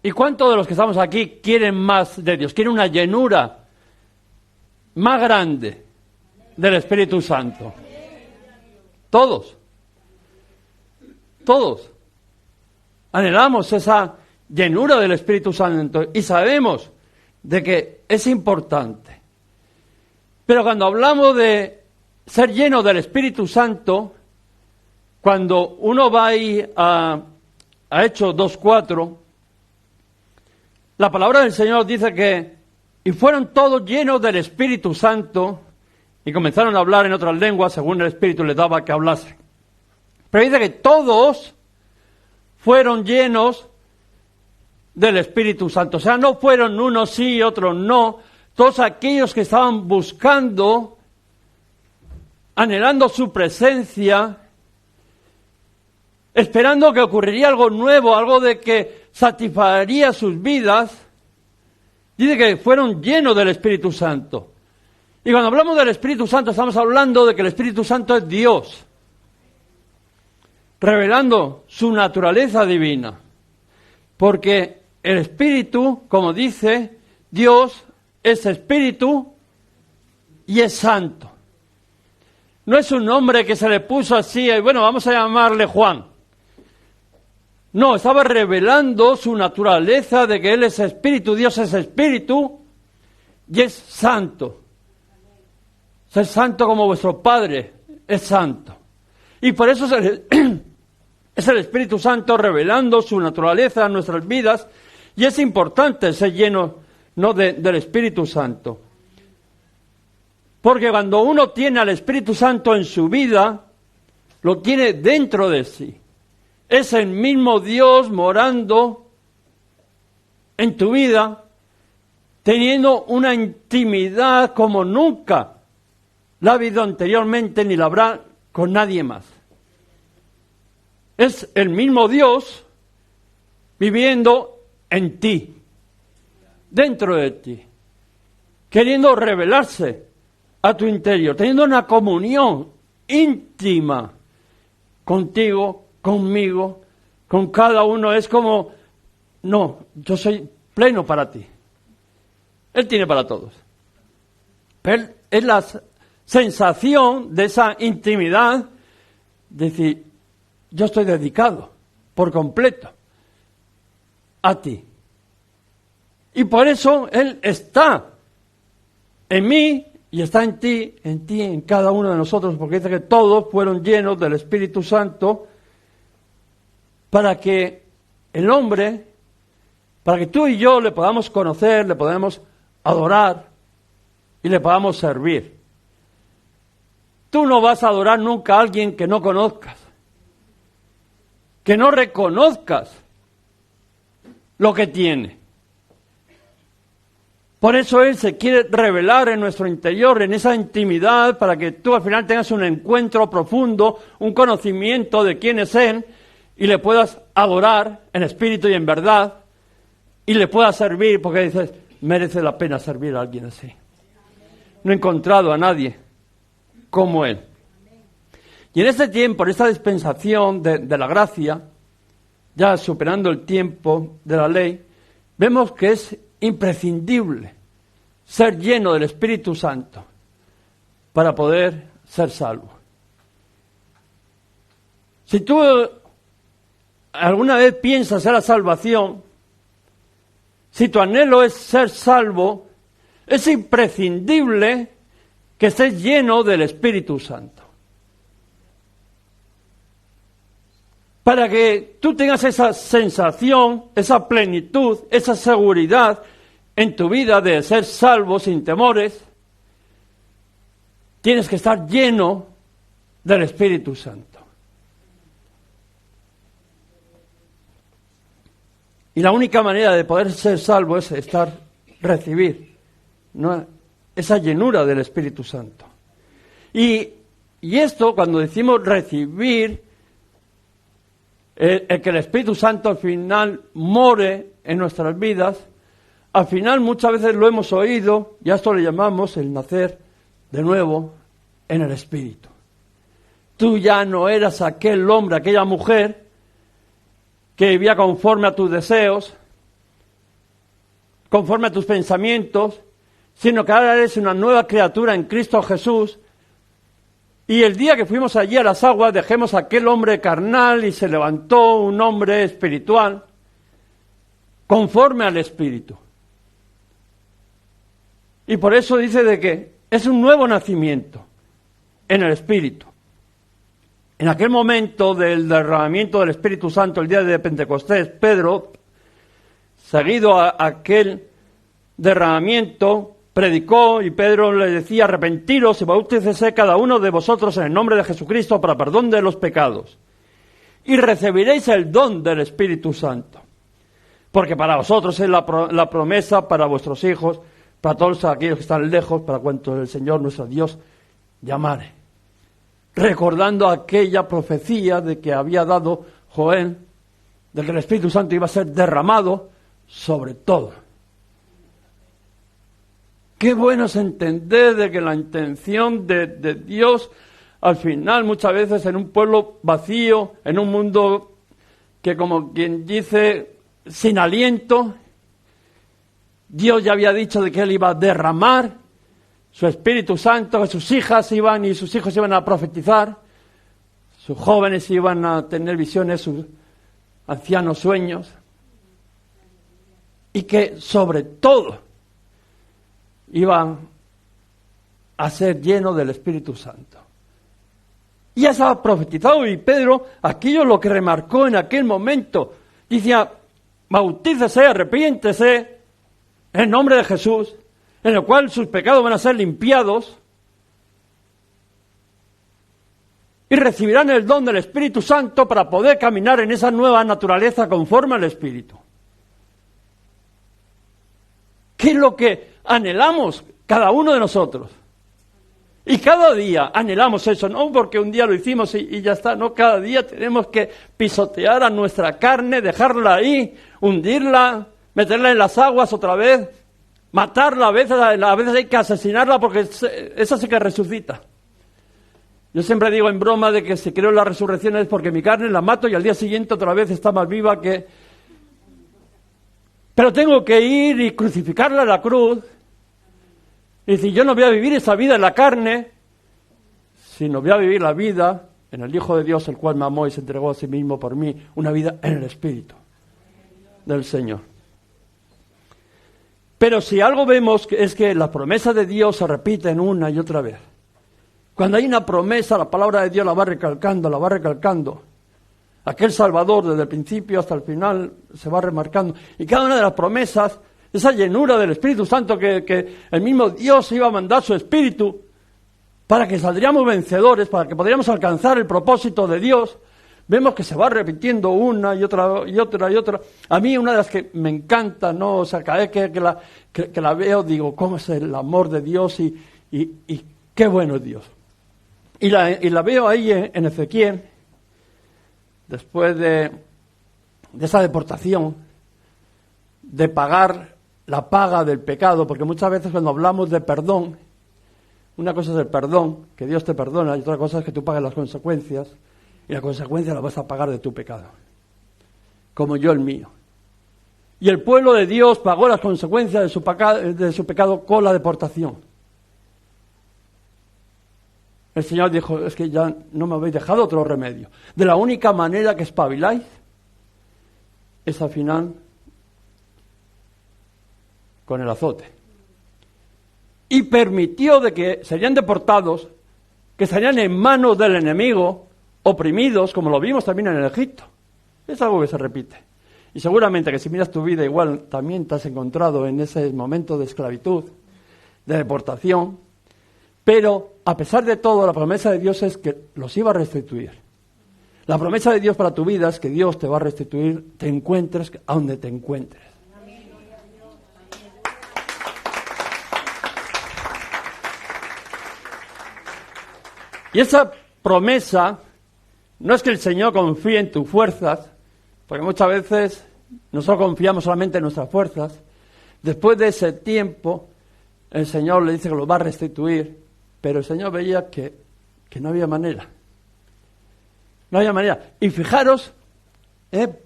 ¿Y cuántos de los que estamos aquí quieren más de Dios? Quieren una llenura más grande del Espíritu Santo. Todos. Todos. Anhelamos esa llenura del Espíritu Santo y sabemos de que es importante. Pero cuando hablamos de ser lleno del Espíritu Santo, cuando uno va ahí a Hechos 2:4, la palabra del Señor dice que y fueron todos llenos del Espíritu Santo y comenzaron a hablar en otras lenguas según el Espíritu les daba que hablasen. Pero dice que todos fueron llenos del Espíritu Santo. O sea, no fueron unos sí y otros no. Todos aquellos que estaban buscando, anhelando su presencia, esperando que ocurriría algo nuevo, algo de que satisfaría sus vidas, dice que fueron llenos del Espíritu Santo. Y cuando hablamos del Espíritu Santo, estamos hablando de que el Espíritu Santo es Dios, revelando su naturaleza divina. Porque el Espíritu, como dice, Dios es Espíritu y es Santo. No es un nombre que se le puso así, bueno, vamos a llamarle Juan. No, estaba revelando su naturaleza de que Él es Espíritu, Dios es Espíritu y es Santo. Ser santo como vuestro Padre es santo. Y por eso es el Espíritu Santo revelando su naturaleza en nuestras vidas y es importante ser lleno del Espíritu Santo. Porque cuando uno tiene al Espíritu Santo en su vida, lo tiene dentro de sí. Es el mismo Dios morando en tu vida, teniendo una intimidad como nunca la ha habido anteriormente ni la habrá con nadie más. Es el mismo Dios viviendo en ti, dentro de ti, queriendo revelarse a tu interior, teniendo una comunión íntima contigo, conmigo, con cada uno. Es como, no, yo soy pleno para ti. Él tiene para todos. Pero es la sensación de esa intimidad, de decir, yo estoy dedicado por completo a ti. Y por eso Él está en mí y está en ti, en cada uno de nosotros, porque dice que todos fueron llenos del Espíritu Santo para que el hombre, para que tú y yo le podamos conocer, le podamos adorar y le podamos servir. Tú no vas a adorar nunca a alguien que no conozcas, que no reconozcas lo que tiene. Por eso Él se quiere revelar en nuestro interior, en esa intimidad, para que tú al final tengas un encuentro profundo, un conocimiento de quién es Él, y le puedas adorar en espíritu y en verdad, y le puedas servir, porque dices, merece la pena servir a alguien así. No he encontrado a nadie como Él. Y en este tiempo, en esta dispensación de la gracia, ya superando el tiempo de la ley, vemos que es imprescindible ser lleno del Espíritu Santo para poder ser salvo. Si tú alguna vez piensas en la salvación, si tu anhelo es ser salvo, es imprescindible que estés lleno del Espíritu Santo. Para que tú tengas esa sensación, esa plenitud, esa seguridad en tu vida de ser salvo sin temores, tienes que estar lleno del Espíritu Santo. Y la única manera de poder ser salvo es recibir, ¿no?, esa llenura del Espíritu Santo. Y esto, cuando decimos recibir, el que el Espíritu Santo al final more en nuestras vidas, al final muchas veces lo hemos oído, y a esto le llamamos el nacer de nuevo en el Espíritu. Tú ya no eras aquel hombre, aquella mujer que vivía conforme a tus deseos, conforme a tus pensamientos, sino que ahora eres una nueva criatura en Cristo Jesús. Y el día que fuimos allí a las aguas, dejemos aquel hombre carnal y se levantó un hombre espiritual, conforme al Espíritu. Y por eso dice de que es un nuevo nacimiento en el Espíritu. En aquel momento del derramamiento del Espíritu Santo, el día de Pentecostés, Pedro, seguido a aquel derramamiento, predicó, y Pedro le decía: arrepentiros y bautícese cada uno de vosotros en el nombre de Jesucristo para perdón de los pecados, y recibiréis el don del Espíritu Santo. Porque para vosotros es la promesa, para vuestros hijos, para todos aquellos que están lejos, para cuantos el Señor nuestro Dios llamare. Recordando aquella profecía de que había dado Joel, de que el Espíritu Santo iba a ser derramado sobre todo. Qué bueno es entender de que la intención de Dios, al final, muchas veces en un pueblo vacío, en un mundo que, como quien dice, sin aliento, Dios ya había dicho de que Él iba a derramar su Espíritu Santo, que sus hijas iban y sus hijos iban a profetizar, sus jóvenes iban a tener visiones, sus ancianos sueños, y que sobre todo iban a ser llenos del Espíritu Santo. Y ya estaba profetizado, y Pedro, aquello lo que remarcó en aquel momento, decía: bautícese, arrepiéntese en el nombre de Jesús, en el cual sus pecados van a ser limpiados, y recibirán el don del Espíritu Santo para poder caminar en esa nueva naturaleza conforme al Espíritu. ¿Qué es lo que anhelamos cada uno de nosotros? Y cada día anhelamos eso, no porque un día lo hicimos y ya está, no, cada día tenemos que pisotear a nuestra carne, dejarla ahí, hundirla, meterla en las aguas otra vez, matarla, a veces hay que asesinarla porque esa sí que resucita. Yo siempre digo en broma de que si creo en la resurrección es porque mi carne la mato y al día siguiente otra vez está más viva que... Pero tengo que ir y crucificarla en la cruz. Y decir, yo no voy a vivir esa vida en la carne, sino voy a vivir la vida en el Hijo de Dios, el cual me amó y se entregó a sí mismo por mí, una vida en el Espíritu del Señor. Pero si algo vemos es que las promesas de Dios se repiten una y otra vez. Cuando hay una promesa, la palabra de Dios la va recalcando. Aquel Salvador, desde el principio hasta el final, se va remarcando. Y cada una de las promesas, esa llenura del Espíritu Santo que el mismo Dios iba a mandar su Espíritu para que saldríamos vencedores, para que podríamos alcanzar el propósito de Dios, vemos que se va repitiendo una y otra y otra y otra. A mí una de las que me encanta, ¿no? O sea, cada vez que la veo, digo, ¿cómo es el amor de Dios y qué bueno es Dios? Y la veo ahí en Ezequiel, después de esa deportación, de pagar la paga del pecado, porque muchas veces cuando hablamos de perdón, una cosa es el perdón, que Dios te perdona, y otra cosa es que tú pagues las consecuencias, y las consecuencias las vas a pagar de tu pecado, como yo el mío. Y el pueblo de Dios pagó las consecuencias de su pecado con la deportación. El Señor dijo, es que ya no me habéis dejado otro remedio. De la única manera que espabiláis es al final con el azote. Y permitió de que serían deportados, que estarían en manos del enemigo, oprimidos, como lo vimos también en el Egipto. Es algo que se repite. Y seguramente que si miras tu vida igual también te has encontrado en ese momento de esclavitud, de deportación. Pero, a pesar de todo, la promesa de Dios es que los iba a restituir. La promesa de Dios para tu vida es que Dios te va a restituir, te encuentres a donde te encuentres. Y esa promesa no es que el Señor confíe en tus fuerzas, porque muchas veces nosotros confiamos solamente en nuestras fuerzas. Después de ese tiempo, el Señor le dice que lo va a restituir. Pero el Señor veía que no había manera. No había manera. Y fijaros,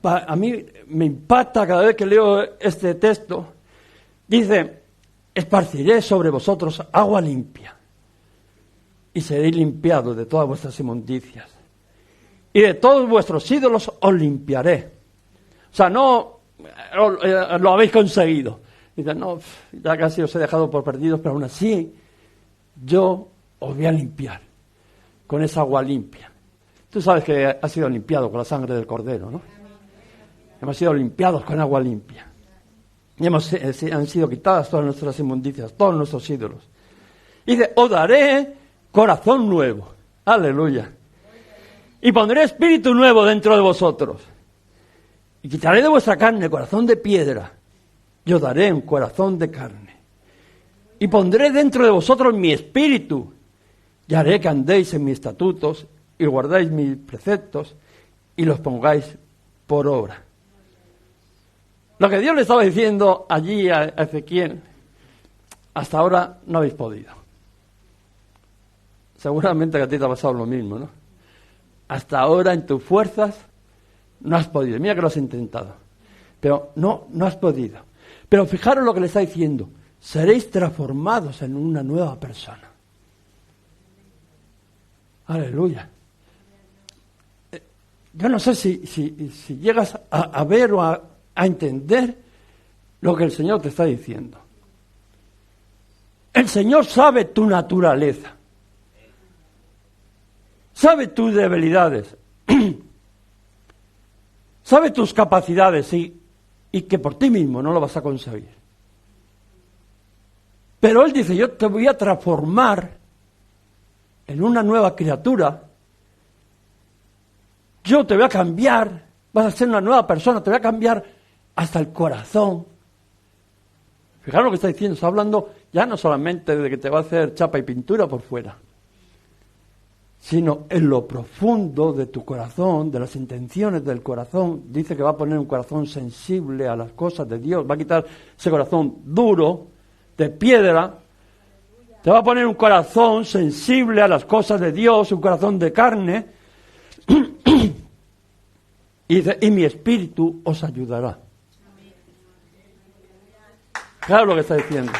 a mí me impacta cada vez que leo este texto, Dice, esparciré sobre vosotros agua limpia y seréis limpiados de todas vuestras inmundicias. Y de todos vuestros ídolos os limpiaré. O sea, no lo habéis conseguido. Dice, no, ya casi os he dejado por perdidos, pero aún así yo os voy a limpiar con esa agua limpia. Tú sabes que ha sido limpiado con la sangre del Cordero, ¿no? Hemos sido limpiados con agua limpia. Y han sido quitadas todas nuestras inmundicias, todos nuestros ídolos. Y dice, os daré corazón nuevo. Aleluya. Y pondré espíritu nuevo dentro de vosotros. Y quitaré de vuestra carne corazón de piedra. Y os daré un corazón de carne. Y pondré dentro de vosotros mi espíritu. Y haré que andéis en mis estatutos y guardáis mis preceptos y los pongáis por obra. Lo que Dios le estaba diciendo allí a Ezequiel, hasta ahora no habéis podido. Seguramente que a ti te ha pasado lo mismo, ¿no? Hasta ahora en tus fuerzas no has podido. Mira que lo has intentado. Pero no has podido. Pero fijaros lo que le está diciendo. Seréis transformados en una nueva persona. Aleluya. Yo no sé si llegas a ver o a entender lo que el Señor te está diciendo. El Señor sabe tu naturaleza. Sabe tus debilidades. Sabe tus capacidades y que por ti mismo no lo vas a conseguir. Pero Él dice, yo te voy a transformar en una nueva criatura. Yo te voy a cambiar, vas a ser una nueva persona, te voy a cambiar hasta el corazón. Fijaros lo que está diciendo, está hablando ya no solamente de que te va a hacer chapa y pintura por fuera, sino en lo profundo de tu corazón, de las intenciones del corazón. Dice que va a poner un corazón sensible a las cosas de Dios, va a quitar ese corazón duro, de piedra, te va a poner un corazón sensible a las cosas de Dios, un corazón de carne, y dice, y mi espíritu os ayudará. Claro lo que está diciendo.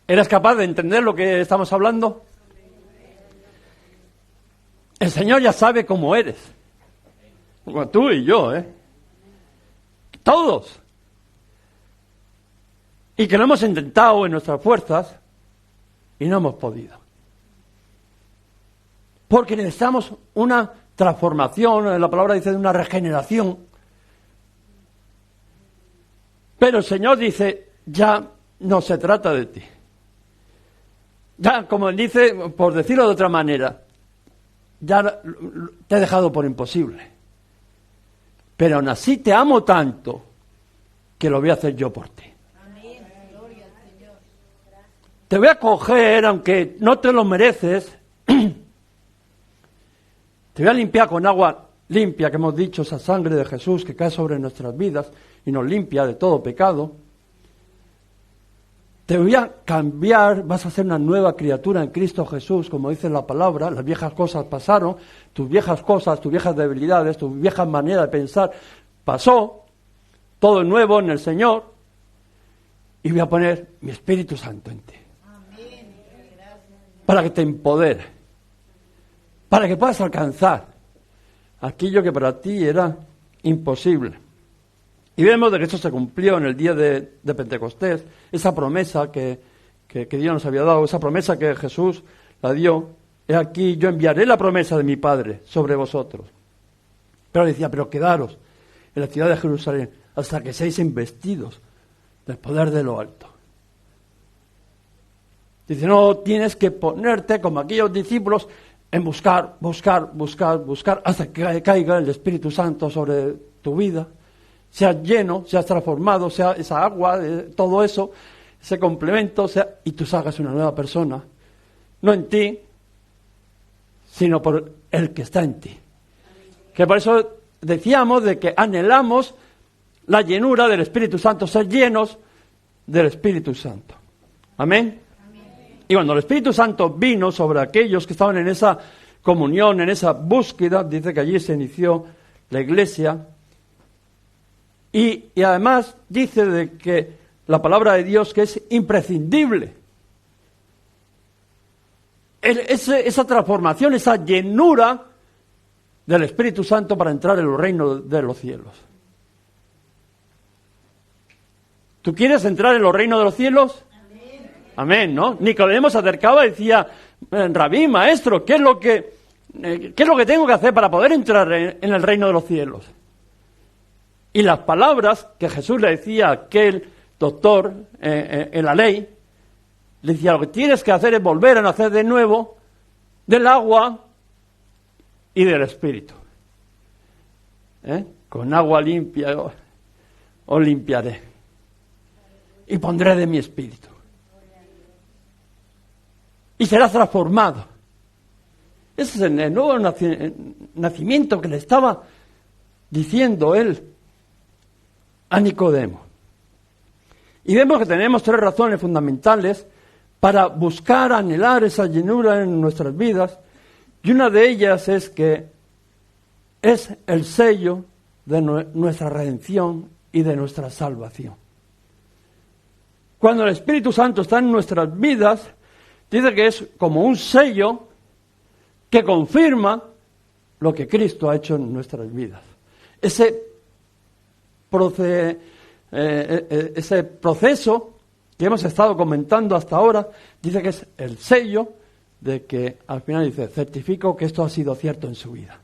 ¿Eres capaz de entender lo que estamos hablando? El Señor ya sabe cómo eres. Como tú y yo, Todos. Y que lo hemos intentado en nuestras fuerzas y no hemos podido. Porque necesitamos una transformación, la palabra dice de una regeneración. Pero el Señor dice, ya no se trata de ti. Ya, como Él dice, por decirlo de otra manera, ya te he dejado por imposible. Pero aún así te amo tanto que lo voy a hacer yo por ti. Te voy a coger, aunque no te lo mereces, te voy a limpiar con agua limpia, que hemos dicho, esa sangre de Jesús que cae sobre nuestras vidas y nos limpia de todo pecado. Te voy a cambiar, vas a ser una nueva criatura en Cristo Jesús, como dice la palabra. Las viejas cosas pasaron, tus viejas cosas, tus viejas debilidades, tu vieja manera de pensar pasó, todo nuevo en el Señor, y voy a poner mi Espíritu Santo en ti. Para que te empodere, para que puedas alcanzar aquello que para ti era imposible. Y vemos de que esto se cumplió en el día de Pentecostés, esa promesa que Dios nos había dado, esa promesa que Jesús la dio. He aquí, yo enviaré la promesa de mi Padre sobre vosotros. Pero decía, pero quedaros en la ciudad de Jerusalén hasta que seáis investidos del poder de lo alto. Dice, no tienes que ponerte como aquellos discípulos en buscar, hasta que caiga el Espíritu Santo sobre tu vida. Seas lleno, seas transformado, sea esa agua, todo eso, ese complemento, y tú salgas una nueva persona. No en ti, sino por el que está en ti. Que por eso decíamos de que anhelamos la llenura del Espíritu Santo, ser llenos del Espíritu Santo. Amén. Y cuando el Espíritu Santo vino sobre aquellos que estaban en esa comunión, en esa búsqueda. Dice que allí se inició la Iglesia. Y además dice de que la palabra de Dios que es imprescindible. Esa transformación, esa llenura del Espíritu Santo para entrar en los reinos de los cielos. ¿Tú quieres entrar en los reinos de los cielos? Amén. Amén, ¿no? Nicodemo se acercaba y decía, Rabí, maestro, ¿qué es lo que tengo que hacer para poder entrar en el reino de los cielos? Y las palabras que Jesús le decía a aquel doctor en la ley, le decía, lo que tienes que hacer es volver a nacer de nuevo del agua y del Espíritu. Con agua limpia os limpiaré y pondré de mi Espíritu. Y serás transformado. Ese es el nuevo nacimiento que le estaba diciendo él a Nicodemo. Y vemos que tenemos 3 razones fundamentales para buscar, anhelar esa llenura en nuestras vidas. Y una de ellas es que es el sello de nuestra redención y de nuestra salvación. Cuando el Espíritu Santo está en nuestras vidas, dice que es como un sello que confirma lo que Cristo ha hecho en nuestras vidas. Ese proceso que hemos estado comentando hasta ahora, dice que es el sello de que al final dice, certifico que esto ha sido cierto en su vida.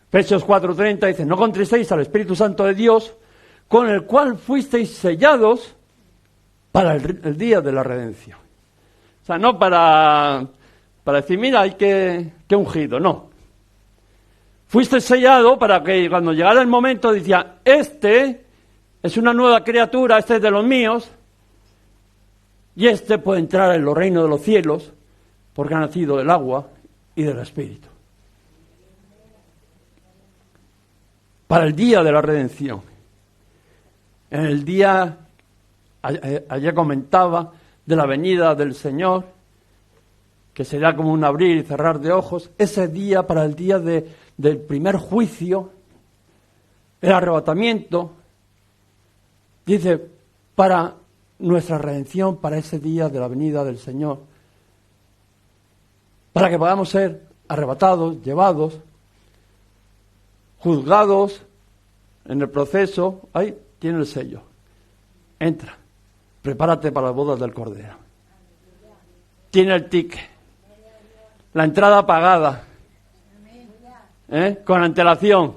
Efesios 4:30 dice, no contristéis al Espíritu Santo de Dios, con el cual fuisteis sellados para el día de la redención. O sea, no para decir, mira, hay que ungido, no. Fuiste sellado para que cuando llegara el momento decía, este es una nueva criatura, este es de los míos, y este puede entrar en los reinos de los cielos porque ha nacido del agua y del Espíritu. Para el día de la redención. En el día, ayer comentaba, de la venida del Señor, que será como un abrir y cerrar de ojos, ese día, para el día del primer juicio, el arrebatamiento, dice, para nuestra redención, para ese día de la venida del Señor, para que podamos ser arrebatados, llevados, juzgados en el proceso. Ahí tiene el sello. Entra, prepárate para las bodas del Cordero. Tiene el ticket, la entrada pagada, con antelación.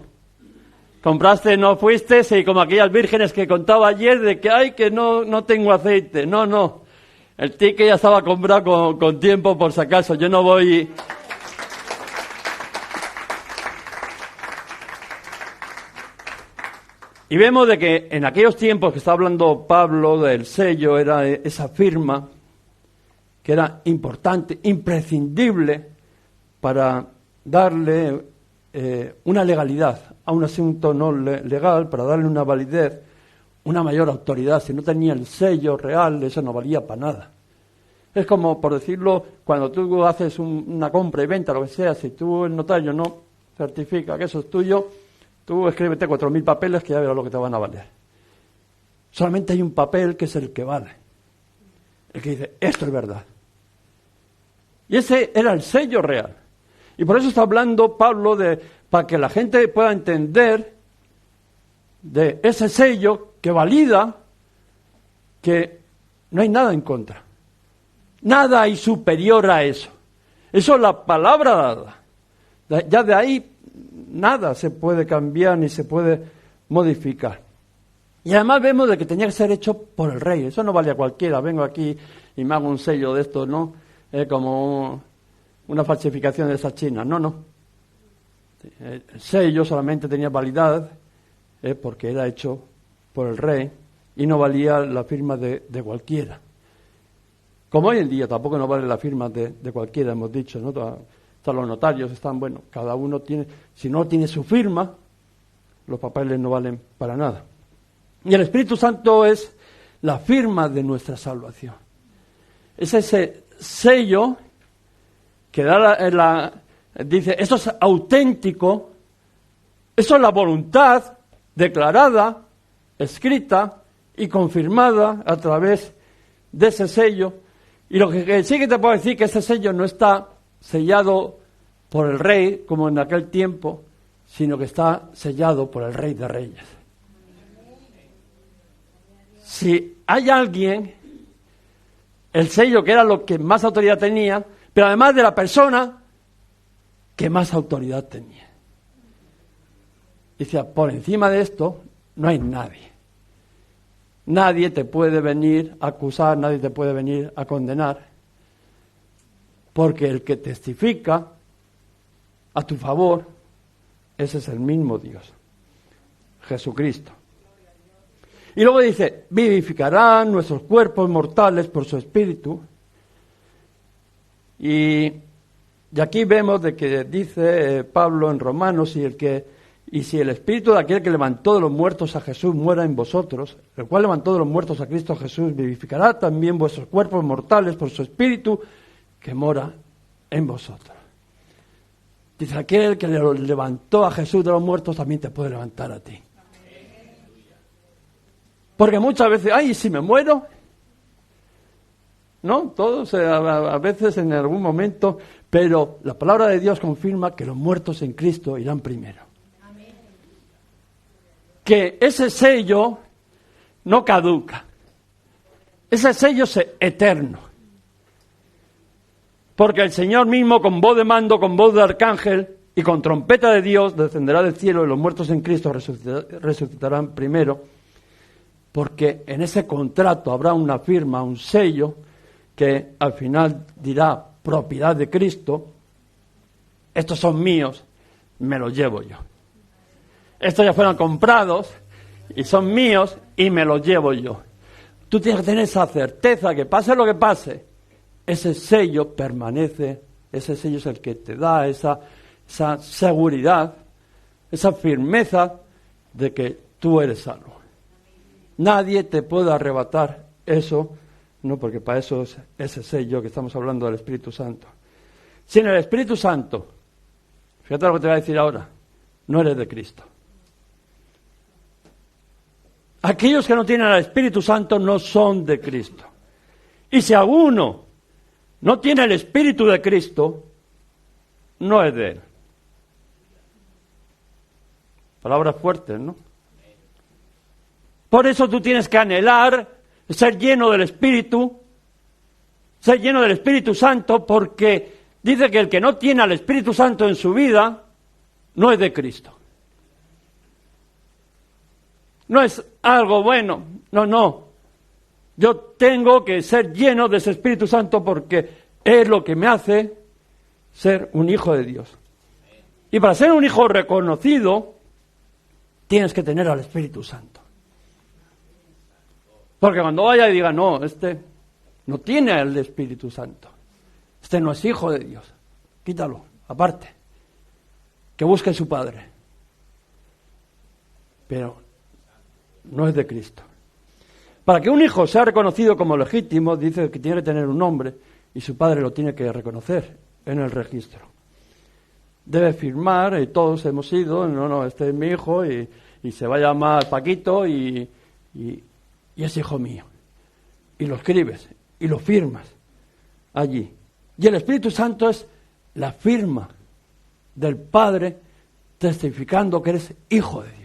Compraste, no fuiste, y como aquellas vírgenes que contaba ayer de que no tengo aceite. No. El ticket ya estaba comprado con tiempo por si acaso. Yo no voy. Y vemos de que en aquellos tiempos que está hablando Pablo del sello, era esa firma que era importante, imprescindible para darle una legalidad a un asunto no legal, para darle una validez, una mayor autoridad. Si no tenía el sello real, eso no valía para nada. Es como, por decirlo, cuando tú haces una compra y venta, lo que sea, si tú, el notario, no certifica que eso es tuyo, tú escríbete 4.000 papeles que ya verás lo que te van a valer. Solamente hay un papel que es el que vale. El que dice, esto es verdad. Y ese era el sello real. Y por eso está hablando Pablo para que la gente pueda entender de ese sello que valida que no hay nada en contra. Nada hay superior a eso. Eso es la palabra dada. Ya de ahí nada se puede cambiar ni se puede modificar. Y además vemos de que tenía que ser hecho por el rey. Eso no vale a cualquiera. Vengo aquí y me hago un sello de esto, ¿no? Como una falsificación de esa china. No. El sello solamente tenía validad porque era hecho por el rey y no valía la firma de cualquiera. Como hoy en día tampoco no vale la firma de cualquiera, hemos dicho, ¿no? Hasta los notarios están, cada uno tiene, si no tiene su firma, los papeles no valen para nada. Y el Espíritu Santo es la firma de nuestra salvación. Es ese sello que da dice, esto es auténtico, eso es la voluntad declarada, escrita y confirmada a través de ese sello. Y lo que sí que te puedo decir que ese sello no está sellado por el rey, como en aquel tiempo, sino que está sellado por el Rey de Reyes. Si hay alguien, el sello que era lo que más autoridad tenía, pero además de la persona que más autoridad tenía. Dice, por encima de esto no hay nadie. Nadie te puede venir a acusar, nadie te puede venir a condenar, porque el que testifica a tu favor, ese es el mismo Dios, Jesucristo. Y luego dice, vivificarán nuestros cuerpos mortales por su Espíritu. Y aquí vemos de que dice Pablo en Romanos, y si el Espíritu de aquel que levantó de los muertos a Jesús muera en vosotros, el cual levantó de los muertos a Cristo Jesús, vivificará también vuestros cuerpos mortales por su Espíritu que mora en vosotros. Dice, aquel que levantó a Jesús de los muertos también te puede levantar a ti. Porque muchas veces, ay, si me muero, ¿no? Todos a veces en algún momento, pero la palabra de Dios confirma que los muertos en Cristo irán primero. Que ese sello no caduca. Ese sello es eterno. Porque el Señor mismo, con voz de mando, con voz de arcángel y con trompeta de Dios, descenderá del cielo y los muertos en Cristo resucitarán primero. Porque en ese contrato habrá una firma, un sello, que al final dirá propiedad de Cristo. Estos son míos, me los llevo yo. Estos ya fueron comprados y son míos y me los llevo yo. Tú tienes que tener esa certeza que pase lo que pase, ese sello permanece, ese sello es el que te da esa seguridad, esa firmeza de que tú eres salvo. Nadie te puede arrebatar eso, no, porque para eso es ese sello que estamos hablando del Espíritu Santo. Sin el Espíritu Santo, fíjate lo que te voy a decir ahora, no eres de Cristo. Aquellos que no tienen al Espíritu Santo no son de Cristo. Y si alguno no tiene el Espíritu de Cristo, no es de Él. Palabras fuertes, ¿no? Por eso tú tienes que anhelar ser lleno del Espíritu Santo, porque dice que el que no tiene al Espíritu Santo en su vida, no es de Cristo. No es algo bueno, no. Yo tengo que ser lleno de ese Espíritu Santo porque es lo que me hace ser un hijo de Dios. Y para ser un hijo reconocido, tienes que tener al Espíritu Santo. Porque cuando vaya y diga, no, este no tiene el Espíritu Santo, este no es hijo de Dios, quítalo, aparte, que busque su Padre. Pero no es de Cristo. Para que un hijo sea reconocido como legítimo, dice que tiene que tener un nombre y su padre lo tiene que reconocer en el registro. Debe firmar, y todos hemos ido, no, este es mi hijo y se va a llamar Paquito y es hijo mío. Y lo escribes y lo firmas allí. Y el Espíritu Santo es la firma del Padre testificando que eres hijo de Dios.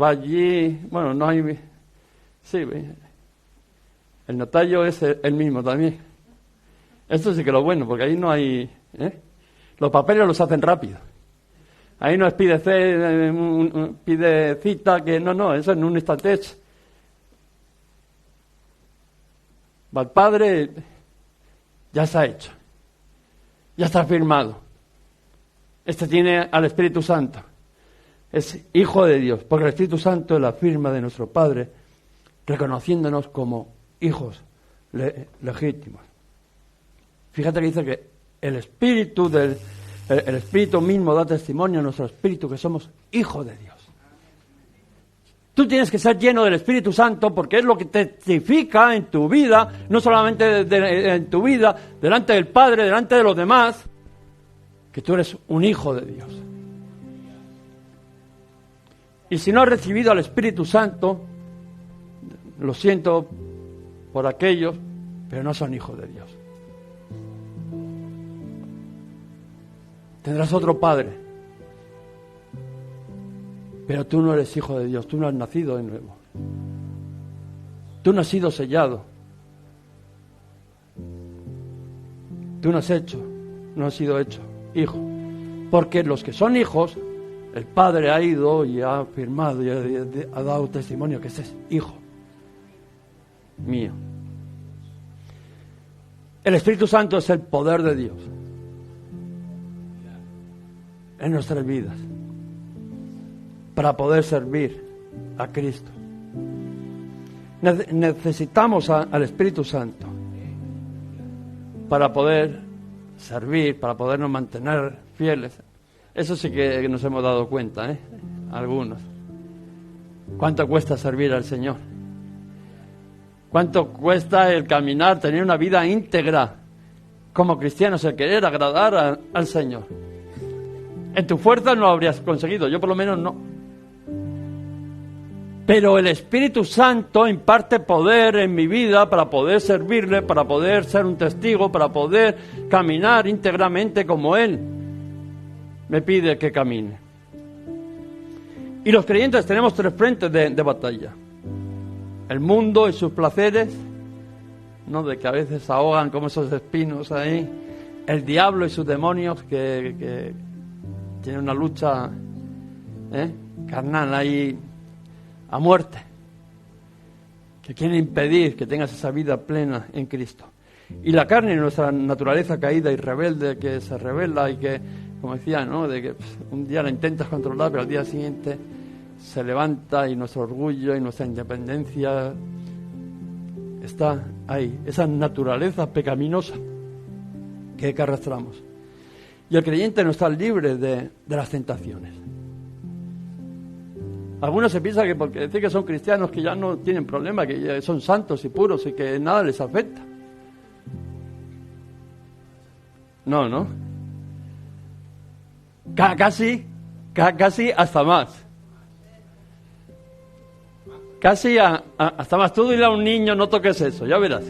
Va allí, bueno, no hay, sí, el notario es el mismo también. Esto sí que es lo bueno, porque ahí no hay, los papeles los hacen rápido. Ahí no es pide cita, que no, eso en un instante. Va el Padre, ya está hecho, ya está firmado. Este tiene al Espíritu Santo. Es hijo de Dios, porque el Espíritu Santo es la firma de nuestro Padre, reconociéndonos como hijos legítimos. Fíjate que dice que el Espíritu mismo da testimonio a nuestro espíritu que somos hijos de Dios. Tú tienes que ser lleno del Espíritu Santo porque es lo que testifica en tu vida, no solamente en tu vida, delante del Padre, delante de los demás, que tú eres un hijo de Dios. Y si no has recibido al Espíritu Santo, lo siento por aquellos, pero no son hijos de Dios. Tendrás otro padre, pero tú no eres hijo de Dios, tú no has nacido de nuevo. Tú no has sido sellado. Tú no has sido hecho hijo. Porque los que son hijos, el Padre ha ido y ha afirmado y ha dado testimonio que ese es hijo mío. El Espíritu Santo es el poder de Dios en nuestras vidas para poder servir a Cristo. Necesitamos al Espíritu Santo para poder servir, para podernos mantener fieles. Eso sí que nos hemos dado cuenta, algunos. ¿Cuánto cuesta servir al Señor? ¿Cuánto cuesta el caminar, tener una vida íntegra como cristianos, el querer agradar al Señor? En tu fuerza no lo habrías conseguido, yo por lo menos no. Pero el Espíritu Santo imparte poder en mi vida para poder servirle, para poder ser un testigo, para poder caminar íntegramente como Él me pide que camine. Y los creyentes tenemos 3 frentes de batalla. El mundo y sus placeres, ¿no? De que a veces ahogan como esos espinos ahí. El diablo y sus demonios que tienen una lucha carnal ahí a muerte, que quieren impedir que tengas esa vida plena en Cristo. Y la carne y nuestra naturaleza caída y rebelde, que se rebela y que, como decía, ¿no? De que un día la intentas controlar, pero al día siguiente se levanta y nuestro orgullo y nuestra independencia está ahí, esa naturaleza pecaminosa que arrastramos. Y el creyente no está libre de las tentaciones. Algunos se piensan que porque decir que son cristianos que ya no tienen problema, que ya son santos y puros y que nada les afecta. No. Casi hasta más. Casi hasta más. Tú dile a un niño, no toques eso, ya verás.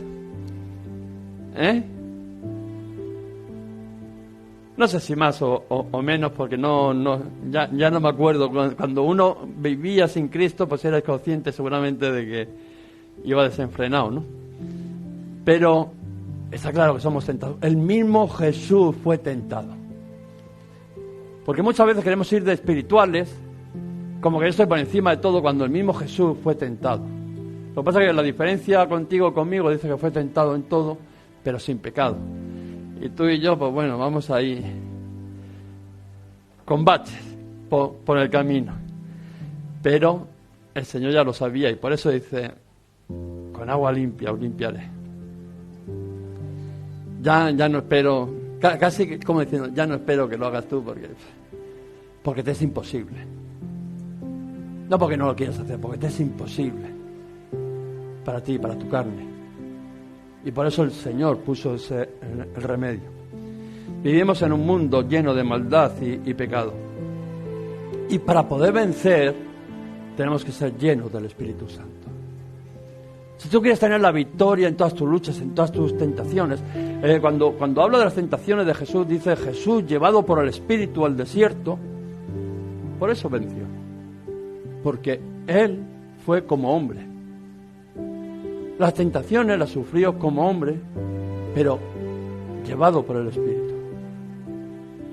No sé si más o menos, porque ya no me acuerdo. Cuando uno vivía sin Cristo, pues era consciente seguramente de que iba desenfrenado, ¿no? Pero está claro que somos tentados. El mismo Jesús fue tentado. Porque muchas veces queremos ir de espirituales, como que yo estoy por encima de todo, cuando el mismo Jesús fue tentado. Lo que pasa es que la diferencia contigo conmigo dice que fue tentado en todo, pero sin pecado. Y tú y yo, pues bueno, vamos ahí con baches por el camino. Pero el Señor ya lo sabía y por eso dice, con agua limpia os limpiaré. Ya no espero, casi como diciendo, ya no espero que lo hagas tú porque te es imposible. No porque no lo quieras hacer, porque te es imposible para ti, para tu carne. Y por eso el Señor puso el remedio. Vivimos en un mundo lleno de maldad y pecado. Y para poder vencer, tenemos que ser llenos del Espíritu Santo. Si tú quieres tener la victoria en todas tus luchas, en todas tus tentaciones, cuando habla de las tentaciones de Jesús, dice Jesús llevado por el Espíritu al desierto, por eso venció. Porque Él fue como hombre. Las tentaciones las sufrió como hombre, pero llevado por el Espíritu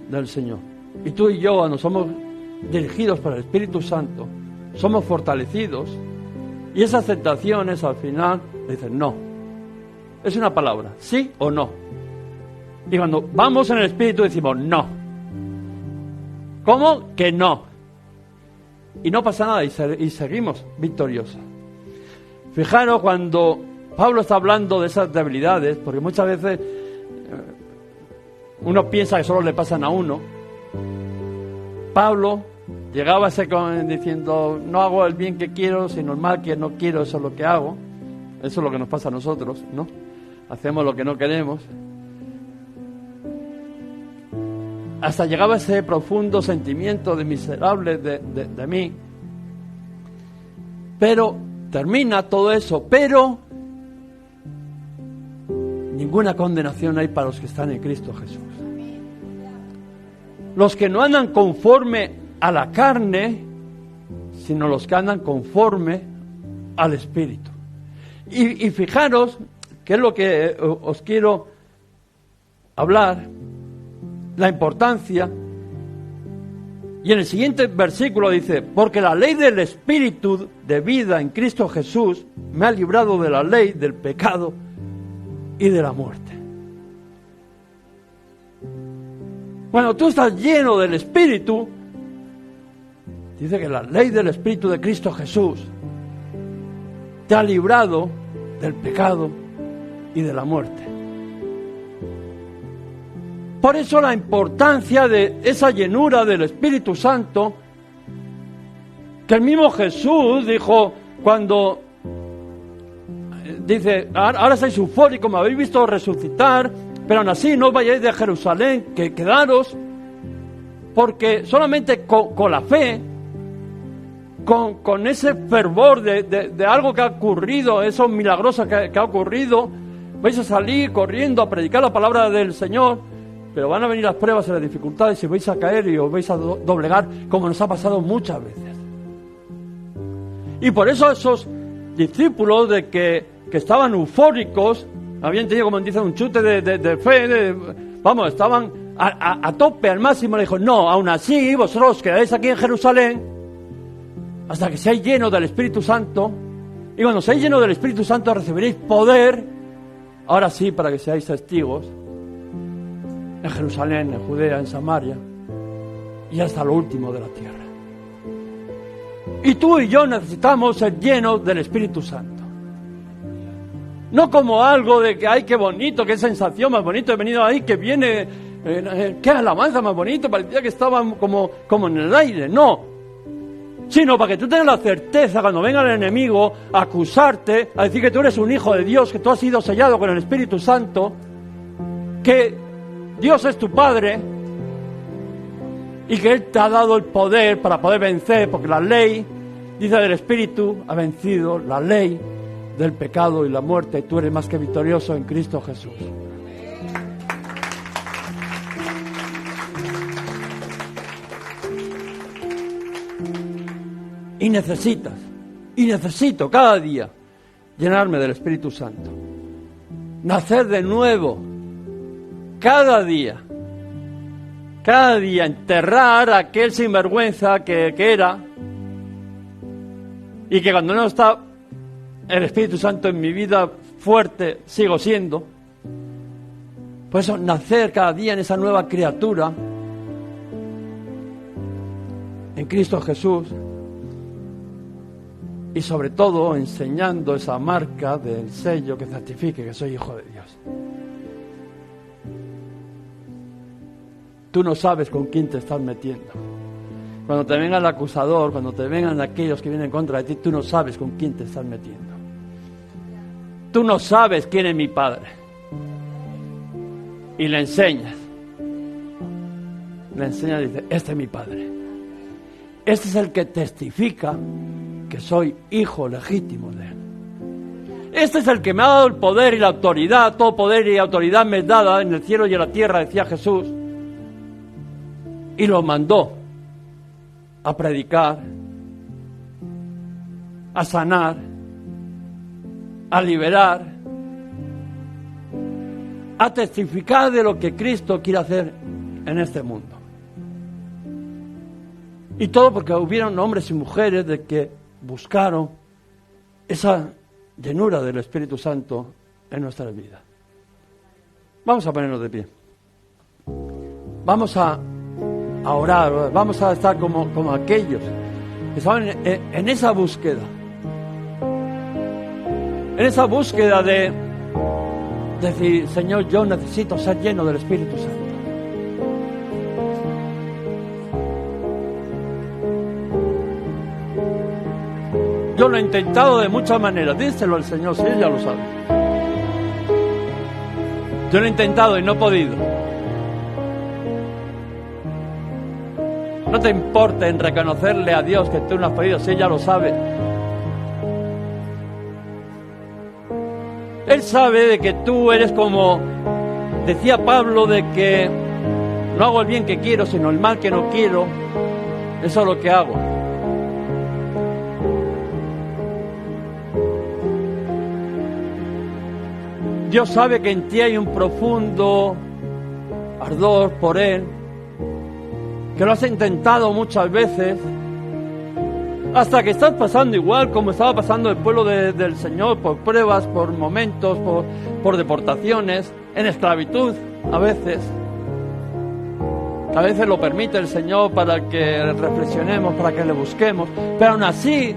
del Señor. Y tú y yo, cuando somos dirigidos por el Espíritu Santo, somos fortalecidos, y esas tentaciones al final dicen no. Es una palabra, sí o no. Y cuando vamos en el Espíritu decimos no. ¿Cómo que no? Y no pasa nada y seguimos victoriosos. Fijaros cuando Pablo está hablando de esas debilidades, porque muchas veces uno piensa que solo le pasan a uno. Pablo llegaba ese diciendo, no hago el bien que quiero, sino el mal que no quiero, eso es lo que hago. Eso es lo que nos pasa a nosotros, ¿no? Hacemos lo que no queremos. Hasta llegaba ese profundo sentimiento de miserable de mí. Pero termina todo eso, pero ninguna condenación hay para los que están en Cristo Jesús. Los que no andan conforme a la carne, sino los que andan conforme al Espíritu. Y fijaros, que es lo que os quiero hablar, la importancia. Y en el siguiente versículo dice, porque la ley del Espíritu de vida en Cristo Jesús me ha librado de la ley del pecado y de la muerte. Cuando tú estás lleno del Espíritu, dice que la ley del Espíritu de Cristo Jesús te ha librado del pecado y de la muerte. Por eso la importancia de esa llenura del Espíritu Santo, que el mismo Jesús dijo cuando dice, ahora sois eufóricos, me habéis visto resucitar, pero aún así no vayáis de Jerusalén, que quedaros, porque solamente con la fe, con ese fervor de algo que ha ocurrido, eso milagroso que ha ocurrido, vais a salir corriendo a predicar la palabra del Señor. Pero van a venir las pruebas y las dificultades y vais a caer y os vais a doblegar, como nos ha pasado muchas veces. Y por eso esos discípulos de que estaban eufóricos, habían tenido, como dice, un chute de fe, vamos, estaban a tope, al máximo. Le dijo, no, aún así vosotros os quedáis aquí en Jerusalén hasta que seáis llenos del Espíritu Santo, y cuando seáis llenos del Espíritu Santo recibiréis poder, ahora sí, para que seáis testigos en Jerusalén, en Judea, en Samaria y hasta lo último de la tierra. Y tú y yo necesitamos ser llenos del Espíritu Santo. No como algo de que, ay, qué bonito, qué sensación más bonito, he venido ahí, que viene, qué alabanza más bonito, parecía que estaba como en el aire. No, sino para que tú tengas la certeza cuando venga el enemigo a acusarte, a decir que tú eres un hijo de Dios, que tú has sido sellado con el Espíritu Santo, que Dios es tu Padre y que Él te ha dado el poder para poder vencer, porque la ley, dice, del Espíritu ha vencido la ley del pecado y la muerte, y tú eres más que victorioso en Cristo Jesús. Y necesito cada día llenarme del Espíritu Santo, nacer de nuevo. Cada día, enterrar a aquel sinvergüenza que era, y que cuando no está el Espíritu Santo en mi vida fuerte, sigo siendo. Por eso, nacer cada día en esa nueva criatura, en Cristo Jesús, y sobre todo enseñando esa marca del sello que certifique que soy hijo de Dios. Tú no sabes con quién te estás metiendo. Cuando te venga el acusador, cuando te vengan aquellos que vienen contra de ti, tú no sabes con quién te estás metiendo. Tú no sabes quién es mi Padre. Y le enseñas. Le enseñas y dices, este es mi Padre. Este es el que testifica que soy hijo legítimo de Él. Este es el que me ha dado el poder y la autoridad. Todo poder y autoridad me es dada en el cielo y en la tierra, decía Jesús. Y lo mandó a predicar, a sanar, a liberar, a testificar de lo que Cristo quiere hacer en este mundo. Y todo porque hubieron hombres y mujeres de que buscaron esa llenura del Espíritu Santo en nuestras vidas. Vamos a ponernos de pie. Vamos a orar, vamos a estar como aquellos que estaban en esa búsqueda. En esa búsqueda de decir, Señor, yo necesito ser lleno del Espíritu Santo. Yo lo he intentado de muchas maneras. Díselo al Señor, si Él ya lo sabe. Yo lo he intentado y no he podido. No te importa en reconocerle a Dios que tú no has podido, si Él ya lo sabe. Él sabe de que tú eres como decía Pablo, de que no hago el bien que quiero, sino el mal que no quiero. Eso es lo que hago. Dios sabe que en ti hay un profundo ardor por Él, que lo has intentado muchas veces, hasta que estás pasando igual como estaba pasando el pueblo del Señor, por pruebas, por momentos, por deportaciones, en esclavitud a veces. A veces lo permite el Señor para que reflexionemos, para que le busquemos, pero aún así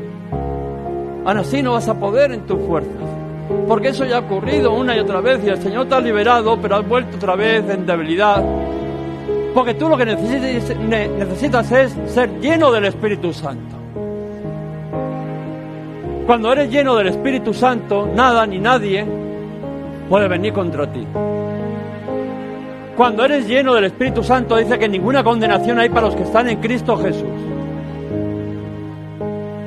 no vas a poder en tus fuerzas, porque eso ya ha ocurrido una y otra vez y el Señor te ha liberado, pero has vuelto otra vez en debilidad, porque tú lo que necesitas es ser lleno del Espíritu Santo. Cuando eres lleno del Espíritu Santo, nada ni nadie puede venir contra ti. Cuando eres lleno del Espíritu Santo, dice que ninguna condenación hay para los que están en Cristo Jesús.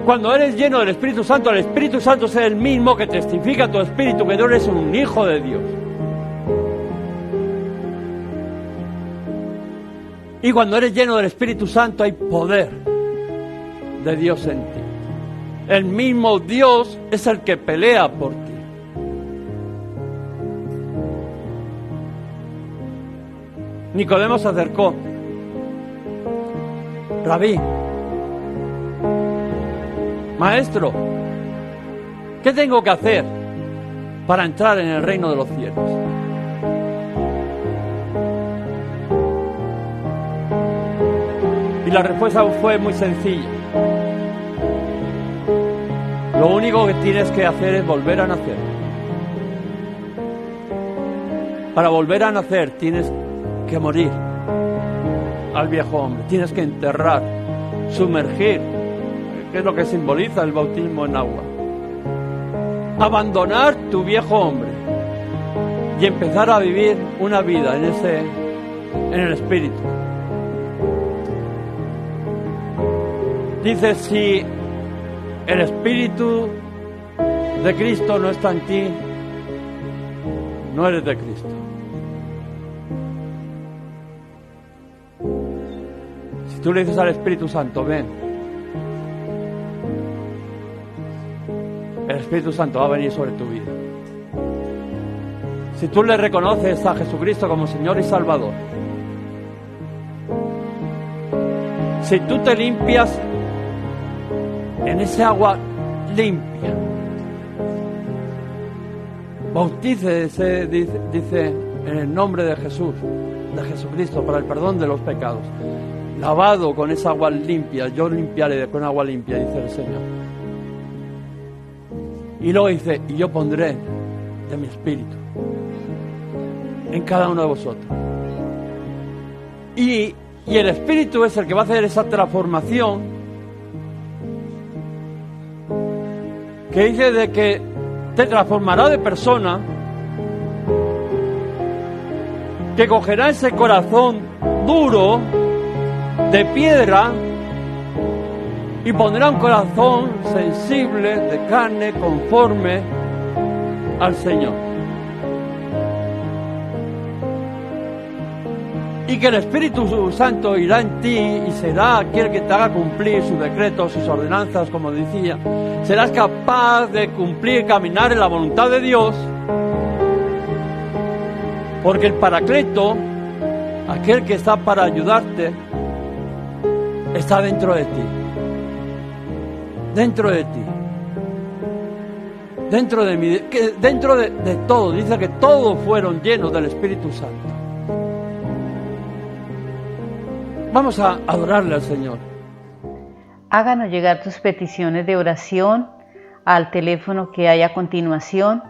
Cuando eres lleno del Espíritu Santo, el Espíritu Santo es el mismo que testifica a tu espíritu que tú eres un hijo de Dios. Y cuando eres lleno del Espíritu Santo, hay poder de Dios en ti. El mismo Dios es el que pelea por ti. Nicodemo se acercó. Rabí, maestro, ¿qué tengo que hacer para entrar en el reino de los cielos? Y la respuesta fue muy sencilla. Lo único que tienes que hacer es volver a nacer. Para volver a nacer tienes que morir al viejo hombre, tienes que enterrar, sumergir, que es lo que simboliza el bautismo en agua, abandonar tu viejo hombre y empezar a vivir una vida en el Espíritu. Dice, si el Espíritu de Cristo no está en ti, no eres de Cristo. Si tú le dices al Espíritu Santo, ven, el Espíritu Santo va a venir sobre tu vida. Si tú le reconoces a Jesucristo como Señor y Salvador, si tú te limpias en ese agua limpia, bautícese, dice, en el nombre de Jesús, de Jesucristo, para el perdón de los pecados. Lavado con esa agua limpia, yo limpiaré con agua limpia, dice el Señor. Y luego dice, y yo pondré de mi Espíritu en cada uno de vosotros. Y el Espíritu es el que va a hacer esa transformación, que dice de que te transformará de persona, que cogerá ese corazón duro de piedra y pondrá un corazón sensible de carne conforme al Señor. Y que el Espíritu Santo irá en ti y será aquel que te haga cumplir sus decretos, sus ordenanzas, como decía. Serás capaz de cumplir, caminar en la voluntad de Dios, porque el Paracleto, aquel que está para ayudarte, está dentro de ti. Dentro de ti. Dentro de mí. Dentro de todo. Dice que todos fueron llenos del Espíritu Santo. Vamos a adorarle al Señor. Háganos llegar tus peticiones de oración al teléfono que hay a continuación.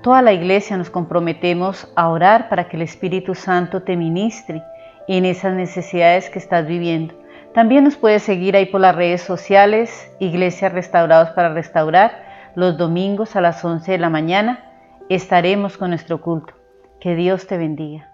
Toda la iglesia nos comprometemos a orar para que el Espíritu Santo te ministre en esas necesidades que estás viviendo. También nos puedes seguir ahí por las redes sociales, Iglesia Restaurados para Restaurar. Los domingos a las 11 de la mañana estaremos con nuestro culto. Que Dios te bendiga.